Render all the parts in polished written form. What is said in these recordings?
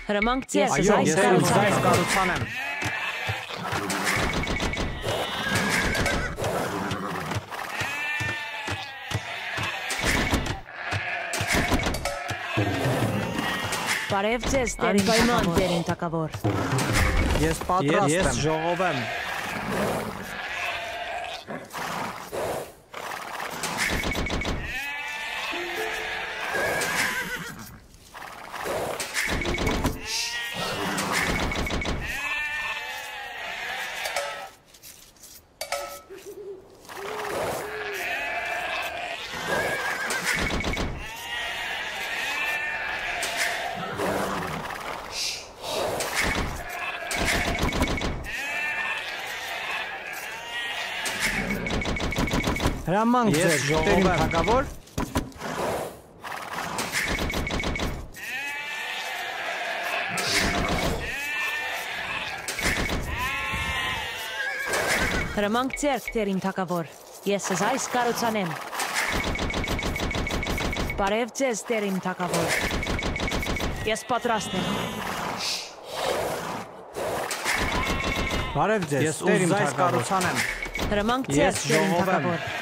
Հրամանք ձեր Այո, ես այս կառուցանեմ։ Բարև ձեզ, անպայման դերին թակավոր։ Ես պատրաստ եմ։ Ես ժողովեմ։ Հրամանք ձեր ժողովեմ թագավոր։ Հրամանք ձեր դերին թակավոր։ Ես այս կառուցանեմ։ Բարև ձեզ դերին թակավոր։ Ես պատրաստ եմ։ Բարև ձեզ, Ես այս կառուցանեմ։ Հրամանք ձեր դերին թակավոր։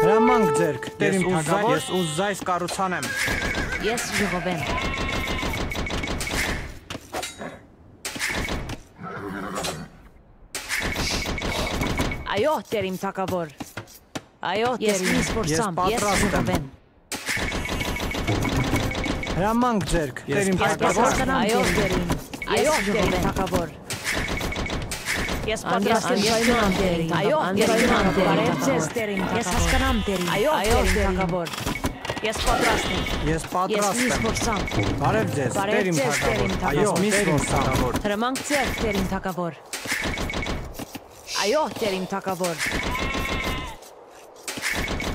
Հրամանք ձեր դերին թագավոր։ Ես այս կառուցանեմ։ Ես ժողովեմ։ Այո, դերին թակավոր։ Այո, դերին սպորտսամ, ես ժողովեմ։ Հրամանք ձեր դերին թագավոր։ Այո, դերին։ Այո, դերին թակավոր։ Ես պատրաստ եմ դերին։ Այո, դերին բարև ձեզ դերին։ Ես հասկանամ դերին։ Այո, դերին թակավոր։ Ես պատրաստ եմ։ Ես պատրաստ եմ։ Սպորտսամ։ Բարև ձեզ դերին թագավոր։ Այո, դերին թագավոր։ Հրամանք ձեր դերին թակավոր։ Այո, դերին թակավոր։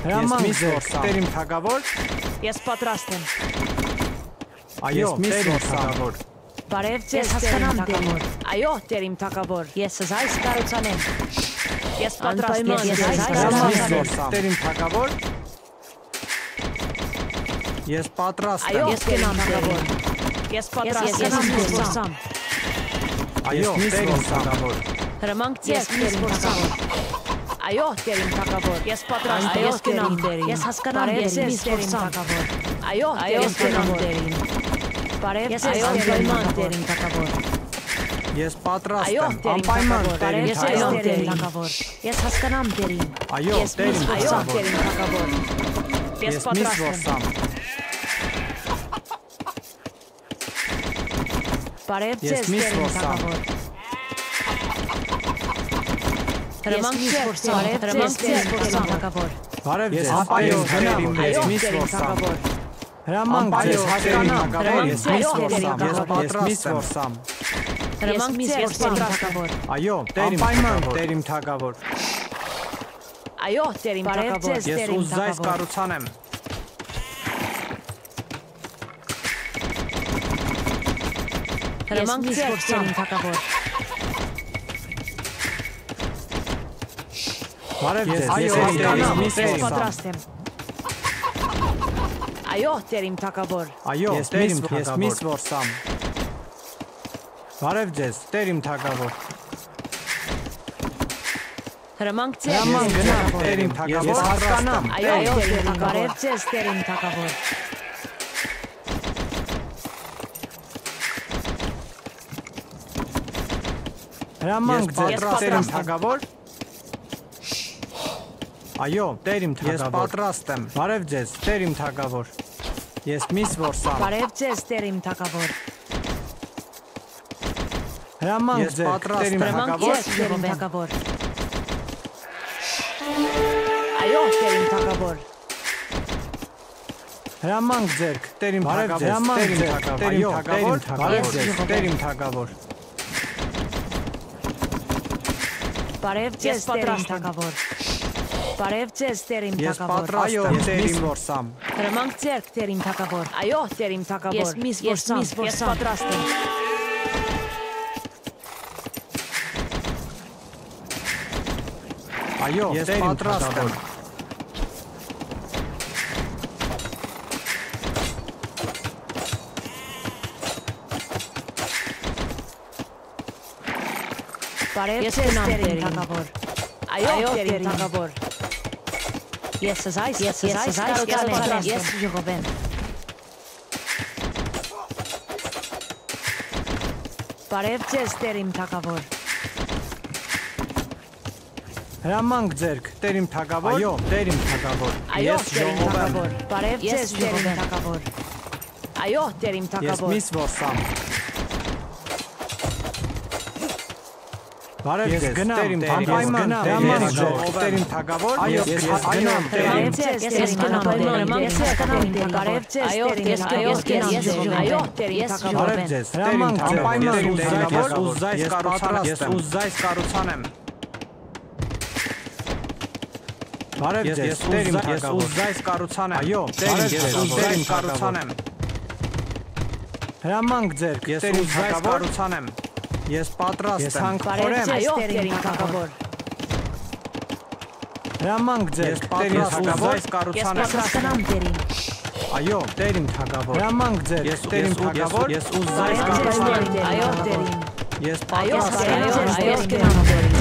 Հրամանք ձեր դերին թագավոր։ Ես պատրաստ եմ։ Այո, դերին թագավոր։ Բարև ձեզ հասկանամ դերին։ Այո, դերին թակավոր։ Ես այս կառուցանեմ։ Ես պատրաստ եմ։ Ես այս կառուցանեմ։ Դերին թագավոր։ Ես պատրաստ եմ։ Այո, դերին թակավոր։ Ես պատրաստ եմ։ Այո, դերին թագավոր։ Հրամանք ձեզ դերին թակավոր։ Այո, դերին թակավոր։ Ես պատրաստ եմ։ Ես կնամ դերին։ Ես հասկանամ դերին թակավոր։ Այո, ես կնամ դերին։ Բարև ձեզ անպայման դերին թակավոր։ Ես պատրաստ Այո, եմ։ դերին Անպայման թակավոր։ դերին Ես թագավոր։ Ես հասկանամ դերին։ Այո, դերին Այո, թագավոր։ դերին թակավոր։ Ես Ես պատրաստ եմ։ միսվորսամ։ Բարև Ես ձեզ դերին միսվորսամ։ թակավոր։ Հրամանք ձեզ դերին թակավոր։ Բարև Ես ձեզ այո, դերին դերին Այո, ես դերին միսվորսամ։ թակավոր։ Հրամանք Այո, ձեզ դերին հասկանամ։ թագավոր։ Ես Հրամանք միսվորսամ։ Ես ձեզ պատրաստ եմ։ դերին Ես թակավոր։ միսվորսամ։ Այո, Անպայման դերին թագավոր։ Այո, դերին թակավոր։ Ես այս կառուցանեմ։ Հրամանք ձեզ դերին թակավոր։ Բարև ձեզ, Այո, ես հասկանամ, ես Ես միսվորսամ։ պատրաստ եմ։ Այո, դերին թակավոր։ Այո, Ես դերին թագավոր։ ես միսվորսամ։ Բարև ձեզ, դերին թագավոր։ Հրամանք ձեզ Հրամանք դերին գնա, թակավոր։ դերին թագավոր։ Ես Հասկանամ։ Այո, դերին թակավոր։ Բարև ձեզ դերին թակավոր։ Հրամանք ձեզ Ես դերին պատրաստ եմ։ թագավոր։ Այո, դերին թագավոր։ Ես պատրաստ եմ։ Բարև ձեզ, դերին թագավոր։ Ես միսվորսամ։ Բարև ձեզ դերին թակավոր։ Հրամանք Ես ձեզ պատրաստ դերին եմ։ Հրամանք թագավոր։ ձեզ դերին թակավոր։ Այո, դերին թակավոր։ Հրամանք ձեր դերին Բարև թագավոր։ ձեզ, Հրամանք դերին ձեր թագավոր։ դերին Այո, թագավոր։ դերին Բարև թագավոր։ ձեզ, դերին թագավոր։ Բարև ձեզ դերին թակավոր։ Բարև ձեզ դերին Ես թակավոր։ պատրաստ Այո, եմ։ Ես դերին միսվորսամ։ Հրամանք ձեր դերին թակավոր։ Այո, դերին թակավոր։ Ես միսվորսամ։ Ես պատրաստ եմ։ Այո, Ես տեր իմ պատրաստ եմ։ թագավոր։ Բարև ձեզ տերին թագավոր։ Այո, տերին թագավոր։ Ես կարողանամ, ես ժողովեմ։ Բարև ձեզ տերին թագավոր։ Հրամանք ձերք, տեր իմ թագավոր։ Այո, տեր իմ թագավոր։ Այո, Ես տերին ժողովեմ։ թագավոր։ Բարև ձեզ տերին թագավոր։ Այո, տերին Ես թագավոր։ միս որսամ։ Բարև ձեզ, տեր իմ թագավոր։ Հրամանք ձերք, տեր իմ թագավոր։ Այո, ես գնամ, տեր իմ։ Բարև ձեզ, ես գնամ, բարև ձեզ, այո, տերին թագավոր։ Բարև ձեզ, տեր իմ թագավոր։ Ես ուզայս կառուցանեմ։ Բարև ձեզ, տեր իմ Ես թագավոր։ ուզայս կառուցանեմ։ Այո, Ես ուզայս կառուցանեմ։ Հրամանք ձերք, Ես տեր իմ ուզայս թագավոր։ կառուցանեմ։ Ես պատրաստ Ես եմ։ հանքորեմ։ Այո, տերին թագավոր։ Հրամանք ձերք, տեր իմ Ես թագավոր։ ուզայս Ես կառուցանեմ։ պատրաստանամ տերին։ Այո, տեր իմ թագավոր։ Հրամանք ձերք, տեր իմ թագավոր։ Ես ուզայս Բարև ձեզ կառուցանեմ։ տերին, այո, տերին։ Ես Այո, պատրաստ եմ։ ես գնամ տերին։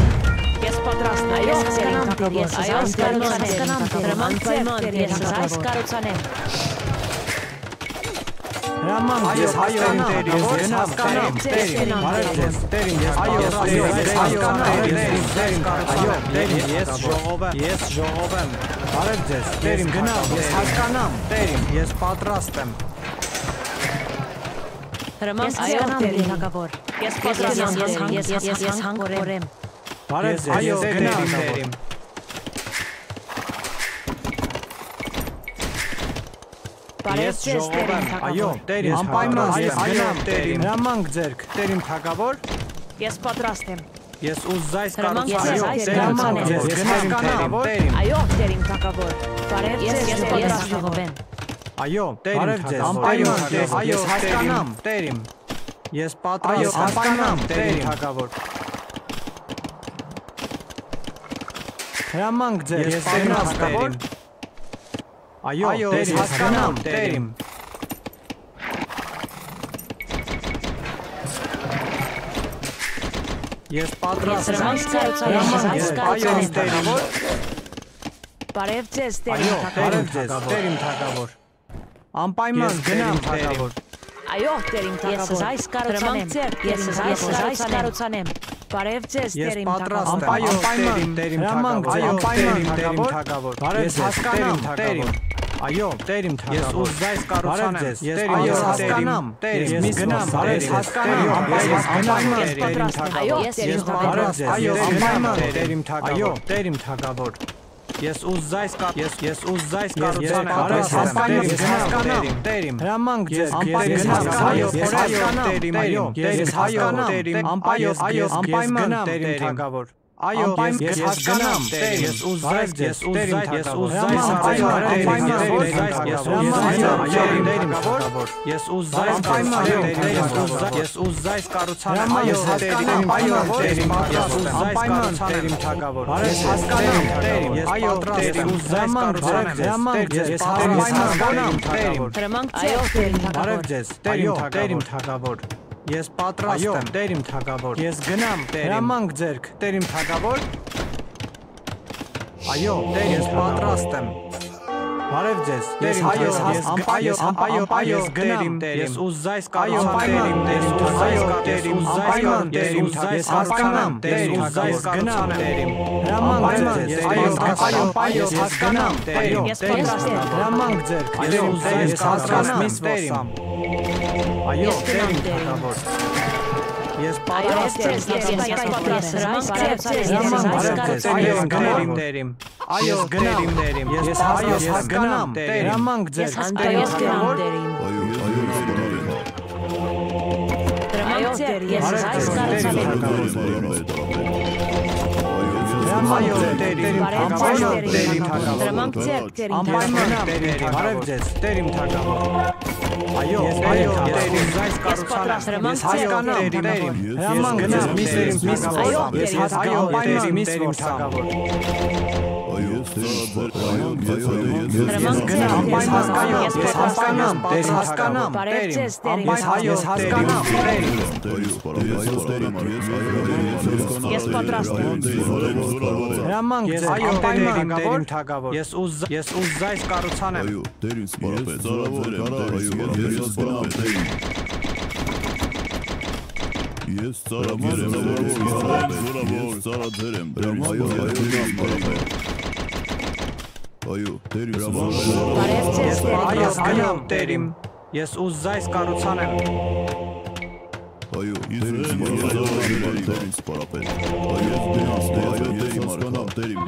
Ես պատրաստ եմ, այո, տերին թագավոր։ Այո, ես կառուցանեմ։ Հրամանք ձեզ, Այո, տեր իմ ես հասկանամ, տեր իմ, բարև ձեզ, տեր իմ, ես Այո, ես ժողովեմ, ես ժողովեմ, բարև ձեզ, տեր իմ, գնամ, ես հասկանամ, տեր իմ, ես պատրաստ եմ, Այո, տերին թագավոր։ Ես պատրաստ եմ, ես հանքորեմ։ բարև ձեզ, Այո, ես գնամ, գնամ, տեր իմ։ Բարև ձեզ տերին այո, թագավոր։ տեր իմ, Անպայման ես ես գնամ, տեր իմ։ հրամանք ձերք, տեր իմ թագավոր, Ես պատրաստ եմ։ Ես ուզայս Հրամանք կառուցանեմ։ ձեզ, Տեր իմ, հրամանք ես ձեզ, հասկանամ, տեր իմ, Այո, տերին թագավոր։ Բարև ձեզ, ես պատրաստ ժողովեմ։ այո, Բարև ձեզ, անպայման, այո, ես տեր իմ, հասկանամ, տեր իմ, ես պատրաստ, հասկանամ, տեր իմ թագավոր, հրամանք ձեզ, Ես տեր իմ պատրաստ թագավոր, եմ։ այո, ես հասկանամ, տեր իմ, ես պատրաստ եմ, այո, տեր իմ, Բարև ձեզ, տերին այո, թագավոր։ բարև ձեզ, տեր իմ թագավոր, անպայման գնամ թագավոր, Այո, տերին թագավոր։ Ես կարողանեմ։ Ես կարողանեմ։ Բարև ձեզ, ես տերին պատրաստ եմ, թագավոր։ անպայման, տեր իմ թագավոր, Այո, ես հասկանամ, տեր իմ, այո, տեր իմ Ես թագավոր, ուզայս կառուցանեմ։ ձեզ, ես Տեր իմ, այո, ես հասկանամ, տեր իմ, ես գնամ, Բարև ես ձեզ, հասկանամ, անպայման, ես տեր իմ, պատրաստ եմ, Այո, ես տերին բարև ձեզ, Այո, ես գնամ, անպայման, տեր իմ թագավոր, տեր իմ թագավոր, Ես ուզայս ես կառուցանեմ։ պատրաստ եմ, Ես ես հասկանամ, տեր իմ, հրամանք ձեզ, ես անպայման, ես հասկանամ, տեր իմ, այո, ես հասկանամ, տեր իմ, այո, անպայման, գնամ, տեր իմ տեր իմ, թագավոր, Այո, ես հասկանամ, տեր իմ, ես ուզայս, ես ես ուզայս, ես ուզայս կառուցանեմ։ ես հասկանամ, Տեր իմ, ես անպայման, տեր իմ թագավոր, ես հասկանամ, տեր իմ, ես այո, պատրաստ տեր իմ, եմ, ուզայս կառուցանեմ։ հրամանք ձեզ, ես հասկանամ, տեր իմ, Հրամանք ձեզ, տերին Բարև թագավոր։ ձեզ, տեր իմ թագավոր, Ես պատրաստ այո, եմ։ տեր իմ թագավոր, Ես գնամ, տեր իմ, հրամանք ձերք, տեր իմ թագավոր, այո, տեր ես իմ պատրաստ եմ։ Բարև ձեզ, տեր իմ Այո, թագավոր, ես գնամ, ես ուզայս կառուցանեմ, ես ուզայս հասկանամ, ես ուզայս կառուցանեմ, հրամանք ձեզ, ես հասկանամ, այո, Ես տեր իմ պատրաստ եմ, հրամանք ձերք, Ես ուզայս հասկանամ, կառուցանեմ, այո, Ես տեր իմ գնամ, թագավոր, ես Այո, պատրաստ եմ, ես պատրաստ եմ, Այո, տեր իմ, ես հասկանամ, հրամանք ձերք, տեր իմ թագավոր, Այո, ես Այո, տերիմ թագավոր։ Հրամանք ձեռք տերիմ Անպայման թագավոր։ տերիմ բարև ձեզ, տերիմ թագավոր։ Այո, տերիմ զայս կառուցանեմ։ Ես հասկանամ, տերիմ։ Հրամանք գնամ, մի տերիմ թագավոր։ Ես հասկանամ, տերիմ թագավոր։ Ես պատրաստ եմ։ Հրամանք ձեզ, անպայման տերիմ թագավոր։ Ես ուզայս կառուցանեմ։ Ես ծառայել եմ, Այո, տերիմ Այո, տերիմ։ Ես ուզայս կառուցանեմ։ Այո, տերիմ սպարապետ։ Այո, տերիմ հասկանամ, տերիմ։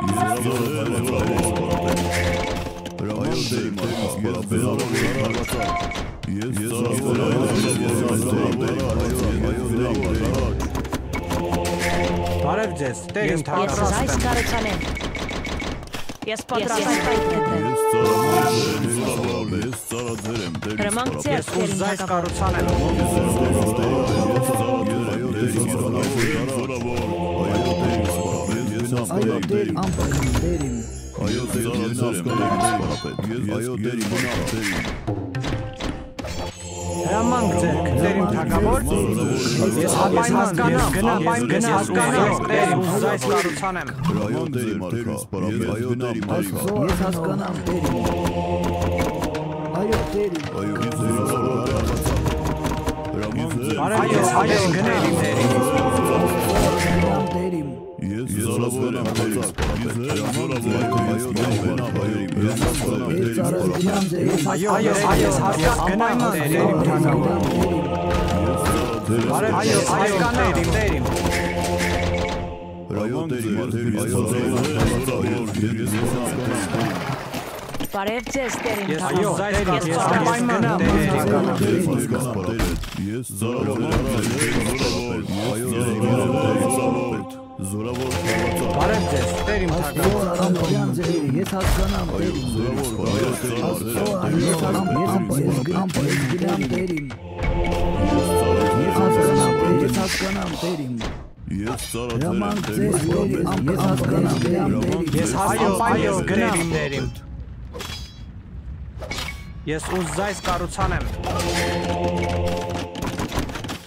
Բարև ձեզ, տերիմ Ես թագավոր։ զայս կառուցանեմ։ Ես պատրաստ եմ։ Հրամանք ձեռք տերիմ Ուզայս թագավոր։ կառուցանեմ։ Հրամանք ձեռք, տերիմ թագավոր։ Ես հասկանամ, գնամ, հասկանամ, տերիմ ուզայս կառուցանեմ։ Այո, գնամ, տերիմ։ Այո, հասկանամ, տերիմ թագավոր։ Այո, տերիմ։ Բարև ձեզ տերիմ Ես թագավոր։ ուզայս կառուցանեմ, բարև ձեզ, տերիմ թագավոր։ Ես հասկանամ տերիմ։ Ես այո, գնամ, տերիմ։ Ես ուզայս կառուցանեմ։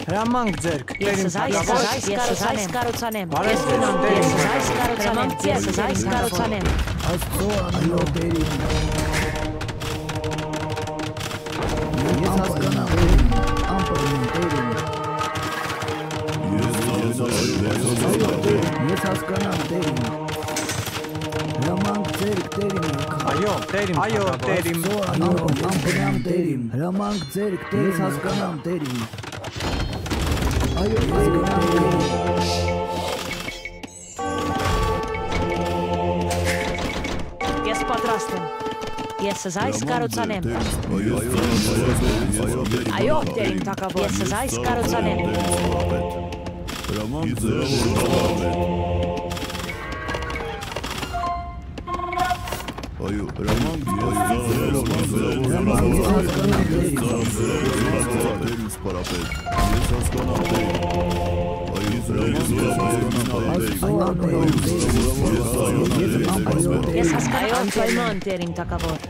Հրամանք ձեռք, տերիմ թագավոր։ Ես զայս կառուցանեմ։ Բարև ձեզ, Ես տերիմ զայս կառուցանեմ։ Ես զայս կառուցանեմ։ Աստծո անունով տերիմ։ Ես հասկանամ անպայման տերիմ։ Ես հասկանամ տերիմ։ Հրամանք ձերք տերիմ։ Այո, տերիմ։ Անպայման տերիմ։ Հրամանք ձերք տերիմ։ Ես հասկանամ տերիմ։ Այո, հասկանամ տերիմ։ Ես պատրաստ եմ։ Ես զայս կառուցանեմ։ Այո, տերիմ թագավոր։ Ես զայս կառուցանեմ։ Այո, հրամանք Ես հասկանամ անպայման տերիմ թագավոր։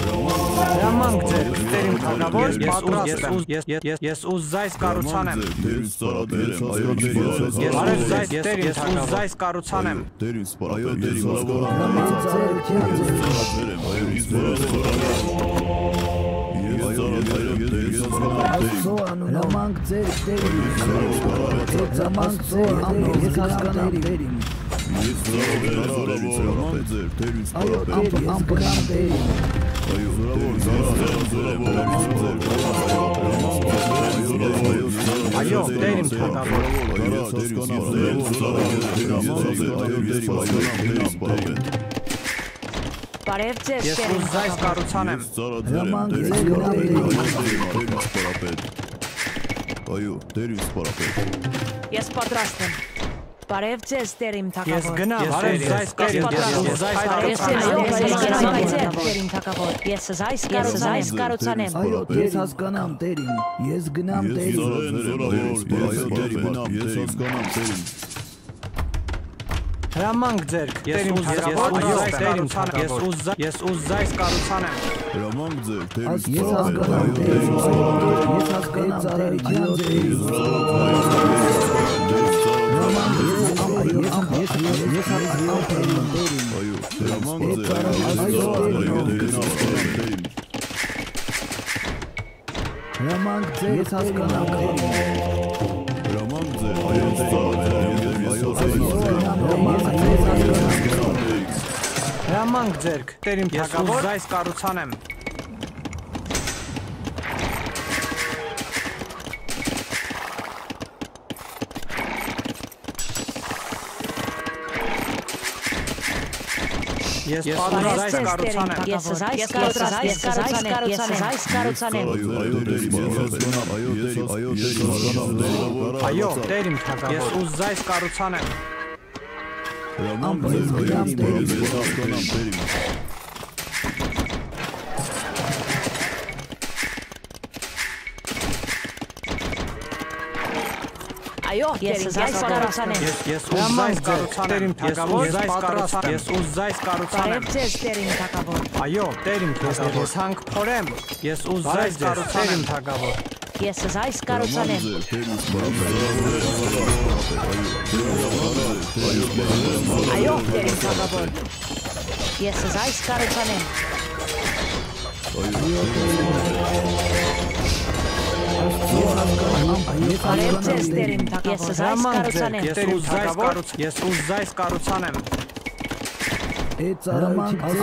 Հրամանք ձեռք, տերիմ թագավոր։ Ես ուզայս կառուցանեմ։ Բարև ձեզ, տերիմ թագավոր։ Ուզայս կառուցանեմ։ Հրամանք ձերք տերիմ։ Հրամանք ձերք ես հասկանամ տերիմ։ Այո, անպայման տերիմ։ Այո, տերիմ թագավոր։ Բարև ձեզ Ես տերիմ ուզայս թագավոր։ կառուցանեմ։ Հրամանք ձերք տերիմ։ Այո, տերիմ սպարապետ։ Ես պատրաստ եմ։ Բարև ձեզ տերիմ Ես թակավոր։ գնամ, բարև ձեզ տերիմ, ես զայս կառուցանեմ։ Այո, ես հասկանամ տերիմ, ես գնամ տերիմ։ Հրամանք ձերք, տերիմ թակավոր, ես ուզայս կառուցանեմ։ Հրամանք ձեր, Ես հասկանամ տերիմ, ես հասկանամ Հրամանք ձերք, տերիմ թակավոր, ես ուզայս կառուցանեմ։ Ես պատրաստ կառուցանեմ։ Ես զայս կառուցանեմ։ Այո, տերիմ թակավոր, ես ուզայս կառուցանեմ։ Այո, ես զայս կառուցանեմ։ Ես ուզայս կառուցանեմ, ես ուզայս կառուցանեմ։ Բարև ձեզ տերիմ թակավոր։ Այո, տերիմ թակավոր, ես հանք փորեմ, ես ուզայս կառուցանեմ թակավոր։ Ես զայս կառուցանեմ։ Այո, տերիմ թակավոր։ Ես զայս կառուցանեմ։ Բարև ձեզ տերիմ թակավոր։ Ես զայս կառուցանեմ։ Ես ուզայս կառուցանեմ։ Ես հասկանամ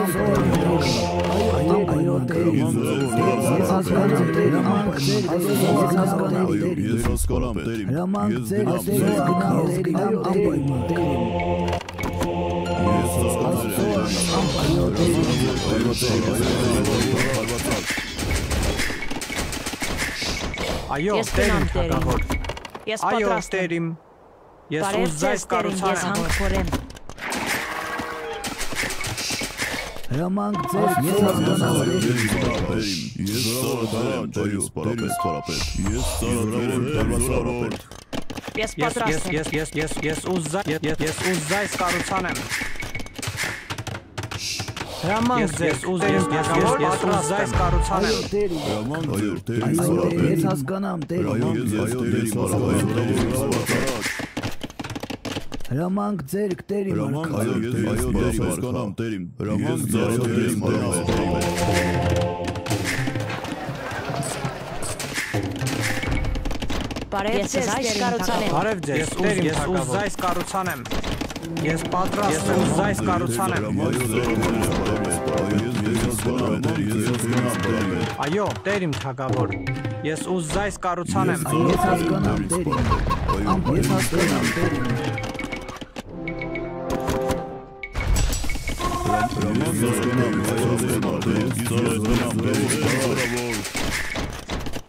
Այո, տերիմ թակավոր։ Ես Այո, պատրաստ եմ։ տերիմ։ Ես Բարև ուզայս ձեզ տերիմ, ես կառուցանեմ։ հանք փորեմ։ Հրամանք ձեր, ես հասկանամ Ես պատրաստ եմ։ Ես ուզայս կառուցանեմ։ Հրամանք ձեզ, ես ուզայս կառուցանեմ։ Ես հասկանամ Հրամանք ձերք տերիմ Բարև ձեզ կառուցանեմ։ Բարև ձեզ, ես ուզայս կառուցանեմ։ Ես պատրաստ եմ ուզայս կառուցանեմ։ Այո, տերիմ թակավոր։ Ես ուզայս կառուցանեմ։ Ես հասկանամ տերիմ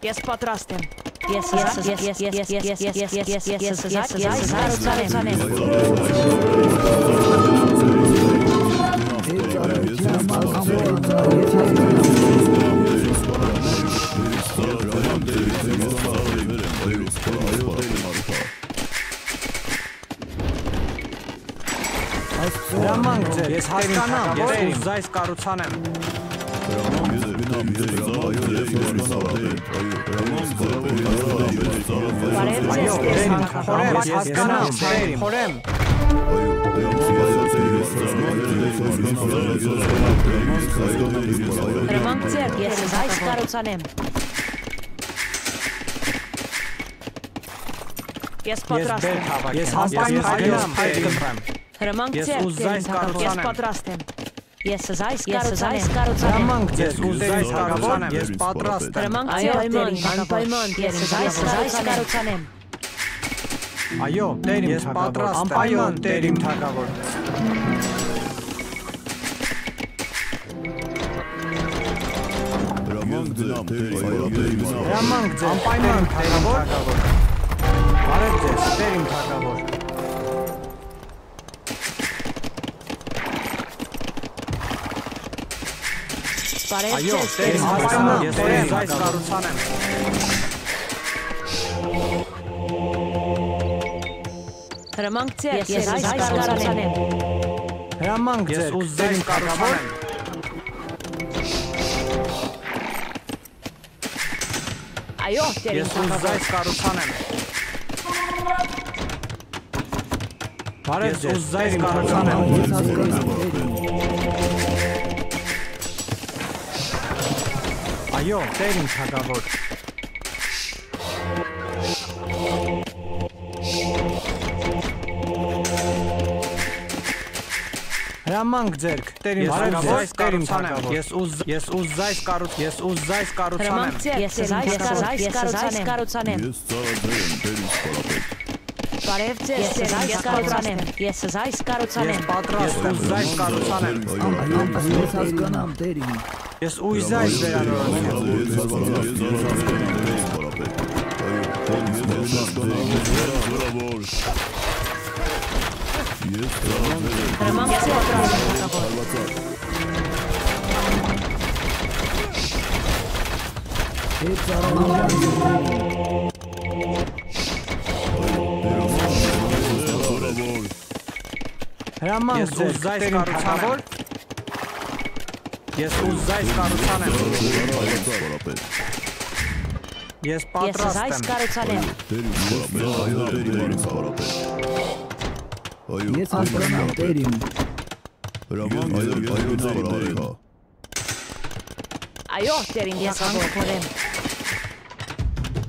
Ես պատրաստ եմ։ Ես կառուցանեմ։ Հրամանք ձեր, ես հասկանամ, ես ուզայս կառուցանեմ։ Բարև ձեզ տերիմ թակավոր։ Ես հասկանամ, փորեմ։ Հրամանք ձեր, ես զայս կառուցանեմ։ Ես պատրաստ եմ։ Ես հասկանամ, Հրամանք Ես ձեր ուզայս տերիմ թակավոր։ Ես կառուցանեմ։ պատրաստ եմ։ Ես զայս կառուցանեմ։ Հրամանք ձեզ, ուզայս կառուցանեմ, ես պատրաստ եմ։ Հրամանք ձեր տերիմ թակավոր։ Ես զայս կառուցանեմ։ Այո, տերիմ ես պատրաստ եմ։ Այո, տերիմ թակավոր։ Հրամանք ձեզ, անպայման թակավոր։ Բարև ձեզ, տերիմ թակավոր։ Այո, տերիմ հասկանամ, ես զայս կառուցանեմ։ Հրամանք ձեր, ես այս կառուցանեմ։ Հրամանք ձեր, ուզերին կառուցանեմ։ Այո, տերիմ Ես թագավոր։ զայս կառուցանեմ։ Բարև ձեզ, զայս կառուցանեմ։ Ես հասկանամ տերին։ Այո, տերիմ թագավոր։ Հրամանք ձերք, տերիմ թագավոր, տերիմ թագավոր։ Ես զայս կառուցանեմ։ Հրամանք ձեր, ես այս կառուցանեմ։ Ես ծառայել եմ տերին սպարապետ։ Բարև ձեզ, ես այս կառուցանեմ։ Ես այս կառուցանեմ։ Ես պատրաստ եմ, զայս կառուցանեմ։ Ես հասկանամ տերին։ Ես զայս վերանորոգեմ։ Հրամանք ձեր, թագավոր։ Ես ծառայել Հրամանք ձեր, զայս կառուցանեմ։ Ես զայս կառուցանեմ։ Ես Ես պատրաստ այս եմ։ կառուցանեմ։ Ես հասկանամ տերին։ Այո, տերին ես հանգորեմ։ Այո,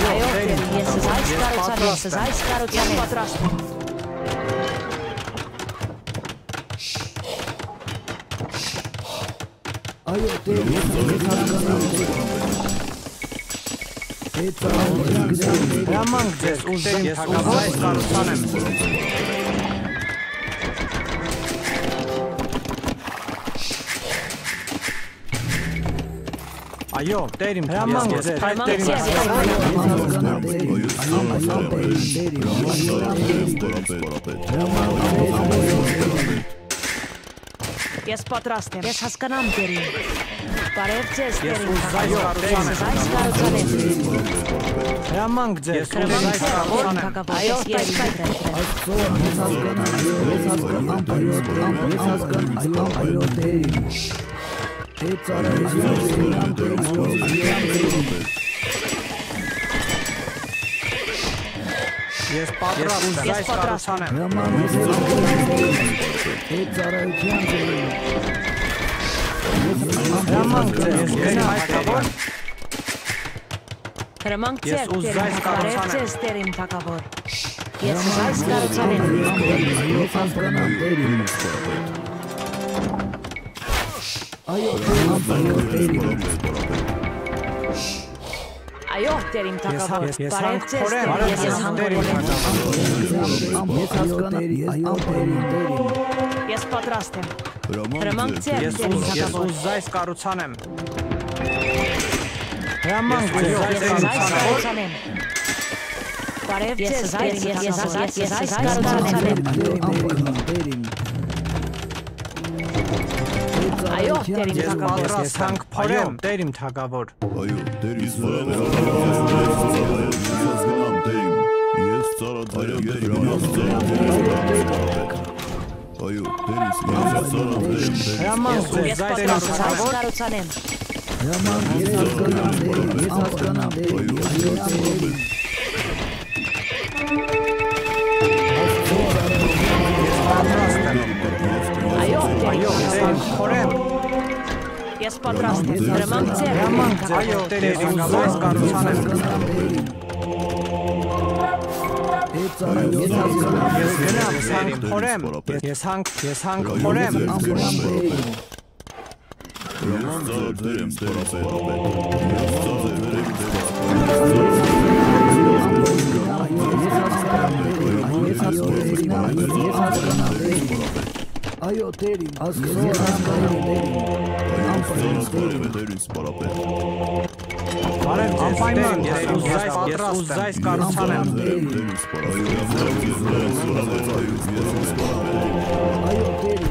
Այո, տերիմ տերին ես այս թագավոր, կառուցանեմ, ես այս կառուցանեմ։ Պատրաստ եմ։ Այո տերին, ես հասկանամ տերին։ Ես ծառայել Հրամանք ձեզ, ես զայս կառուցանեմ։ Այո, տերիմ հրամանք ձեզ, տերիմ հասկանամ տերին։ Ես պատրաստ եմ։ Ես հասկանամ տերին։ Բարև ձեզ, Ես տերին զայս թագավոր։ Ես կառուցանեմ։ այս կառուցանեմ։ Հրամանք ձեզ, Հրամանք զայս ձեր, կառուցանեմ։ թագավոր։ Այո, տերին Ես պատրաստ եմ, զայս կառուցանեմ։ Հրամանք ձեզ, ես թագավոր։ Հրամանք Ես ձեր, զայս բարև կառուցանեմ։ ձեզ, տերին թագավոր։ Ես այս կառուցանեմ։ Այո, տերին թագավոր։ Ես Բարև ձեզ, հանգորեմ, տերին ես հանգորեմ։ Ես պատրաստ եմ։ Հրամանք ձեր, Ես տերին թագավոր։ զայս կառուցանեմ։ Հրամանք ձեզ, Ես զայս այս կառուցանեմ։ կառուցանեմ։ Բարև ձեզ, տերին թագավոր։ Ես այս կառուցանեմ։ Այո, տերին Ես թագավոր։ պատրաստ եմ, փորեմ, տերիմ թագավոր։ Այո, տերին Հրամանք ձեզ, Ես զայս պատրաստ եմ, այս կառուցանեմ։ կառուցանեմ։ Այո, Այո, տերիմ, փորեմ։ ես պատրաստ եմ։ Հրամանք ձեր, Հրամանք ձեզ, այո, տերիմ, զայս կառուցանեմ։ Ես գնամ, հանք փորեմ։ Ես հանք փորեմ։ Այո տերին, հասկանամ Բարև ձեզ, անպայման ես ուզայս կառուցանեմ։ Այո, տերին։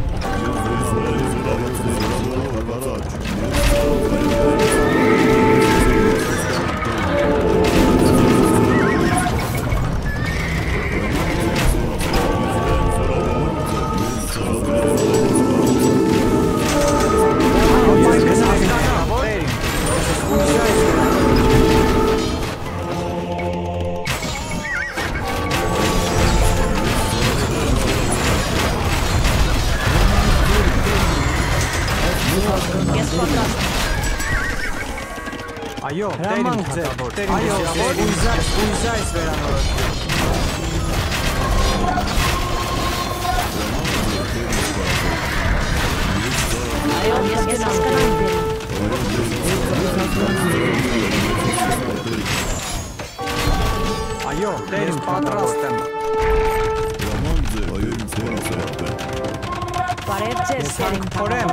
Այո, հրամանք ձեր, այո, ուզայս վերանորոգել։ Այո, ես հասկանամ դեր։ Այո, դերին պատրաստ եմ։ Բարև ձեզ, դերին Խորեմ։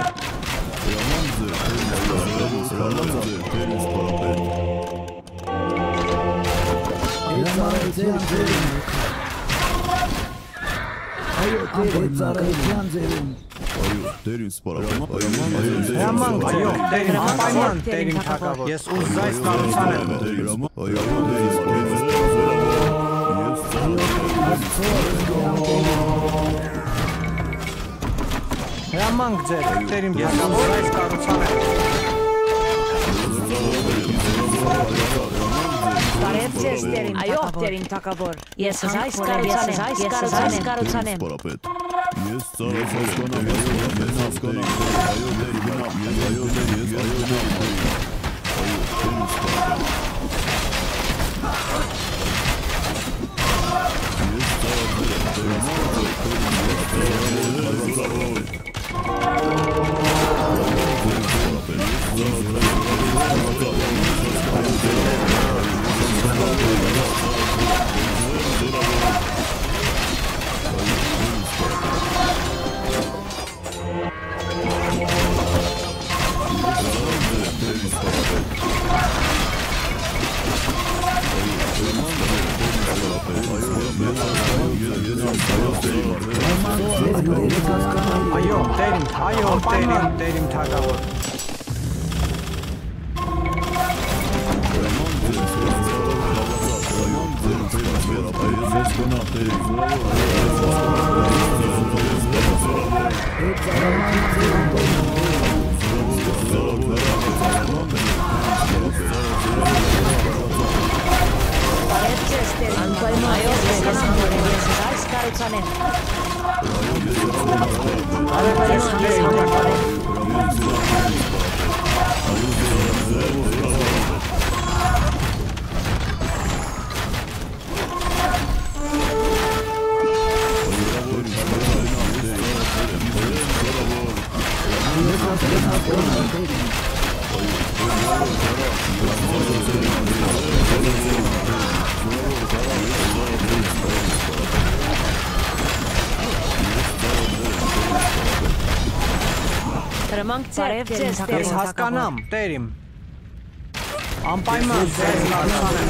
Այո, ծառայության ձերում։ Դերին սպարապետ։ Հրամանք, այո, դերին անպայման, դերին թագավոր։ Ես ուզայս կառուցանեմ։ Այո, դերին Հրամանք ձեր, դերին ես ուզայս կառուցանեմ։ Բարև ձեզ, դերին այո, դերին թագավոր։ Ես այս կառուցանեմ։ Ես ծառայ հասկանամ, ես հասկանամ, այո, դերին, Այո, դերին թագավոր։ Ես հասկանամ, տերիմ։ Անպայման ձեզ կառուցանեմ։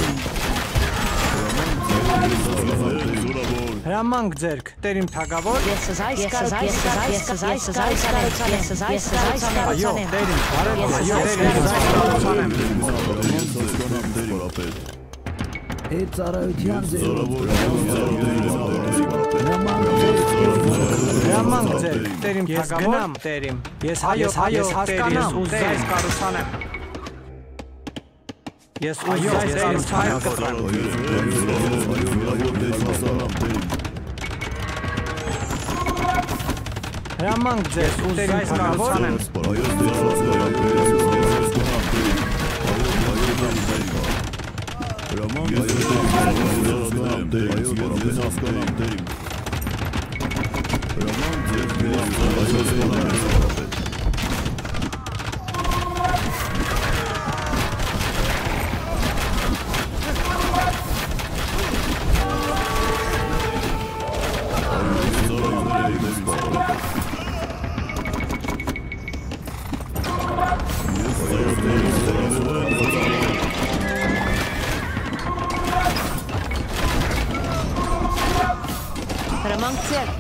Հրամանք ձերք, տերիմ թագավոր։ Ես այս կառուցանեմ։ Այո, տերիմ, բարև, այո, կառուցանեմ։ Այդ ծառայության ձերում։ Հրամանք ձերք, տերիմ թագավոր, տերիմ։ Ես հասկանամ, ուզայս կառուցանեմ։ Ես ուզայս կառուցանեմ։ Հրամանք ձեզ, ուզայս կառուցանեմ։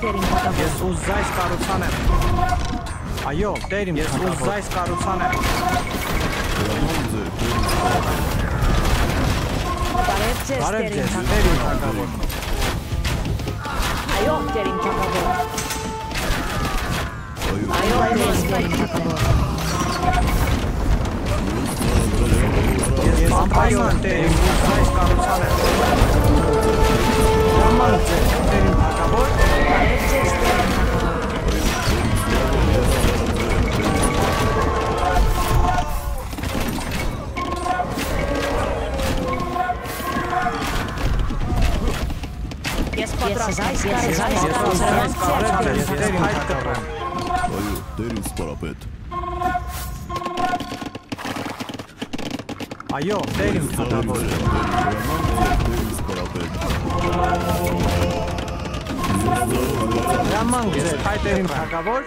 terim թագավոր։ Ես ուզայս կառուցանեմ։ Այո, Տեր իմ, ես ուզայս կառուցանեմ։ Բարև ձեզ Բարև Տեր իմ ձեզ, թագավոր։ Տեր իմ թագավոր։ Այո, Տեր իմ թագավոր։ Այո, Տեր իմ թագավոր։ Ես անպայման Տեր իմ, ուզայս կառուցանեմ։ Նման ձեզ, Տեր իմ թագավոր։ Բարև ձեզ Տեր իմ թագավոր։ Ես պատրաստ եմ, ես կառուցանեմ, ես Տեր իմ թագավոր։ Այո, Տեր իմ սպարապետ։ Այո, Տեր իմ թագավոր։ Նման ձեզ, Տեր իմ թագավոր։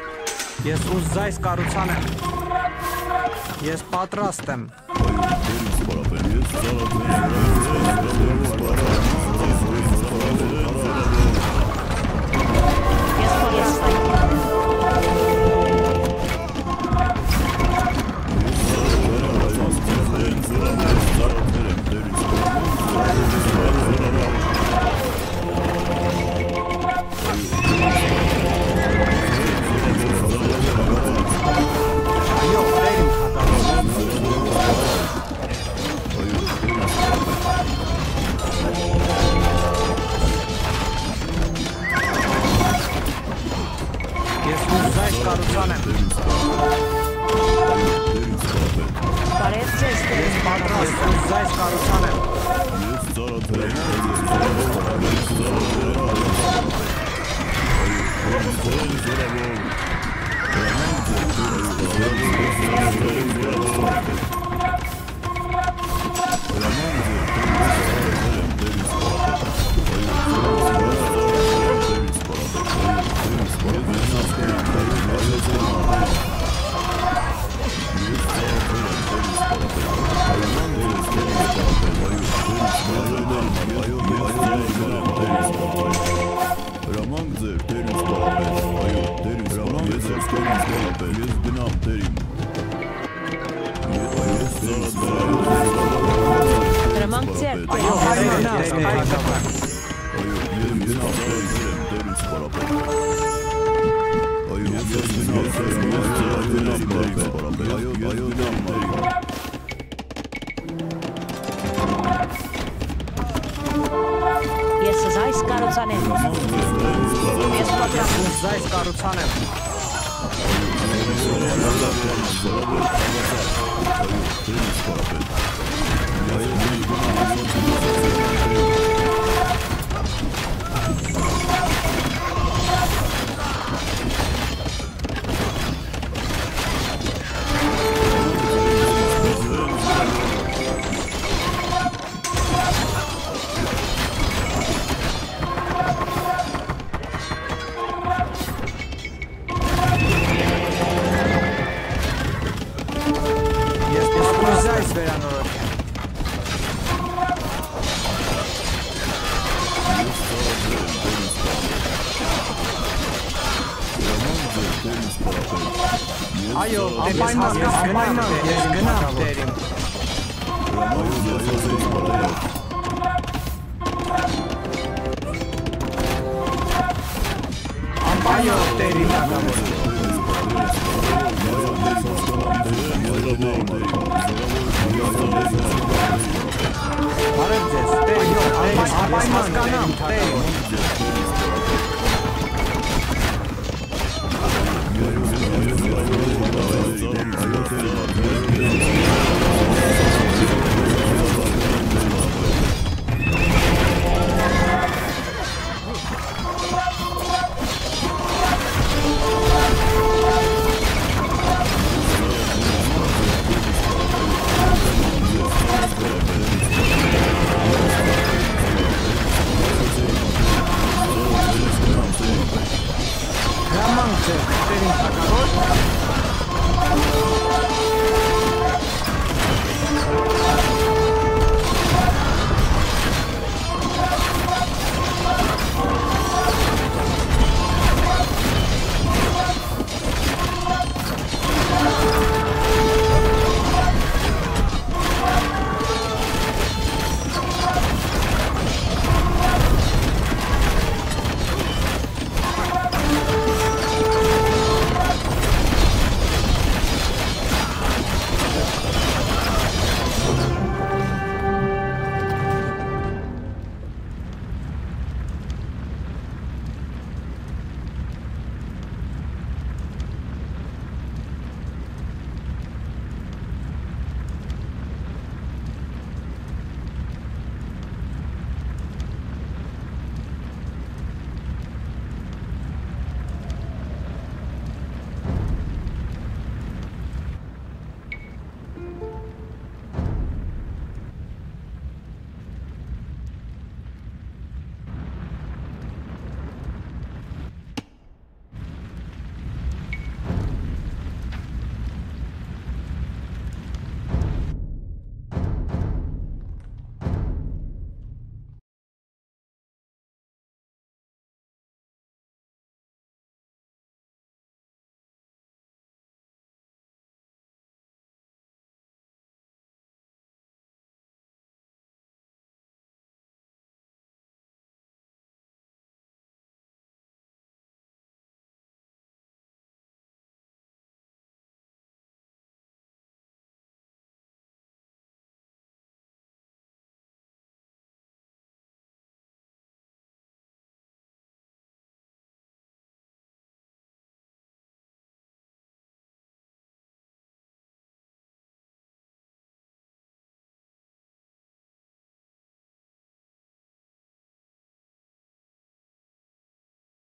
Ես ուզայս կառուցանեմ։ Ես պատրաստ եմ։ Այո, Տեր իմ թագավոր։ Ես ուզայս կառուցանեմ։ Բարև ձեզ Տեր իմ թագավոր։ Ես ուզայս կառուցանեմ։ Հրամանք ձեր Տեր իմ Ես զայս կառուցանեմ։ Ես պատրաստ եմ։ Ուզայս կառուցանեմ։ Ես ուզայս վերանորոգեմ։ Այո, անպայման ես գնամ Տեր իմ։ Այո, Տեր իմ թագավոր։ Բարև ձեզ, Տեր իմ, անպայման կանամ Տեր իմ։ Այո,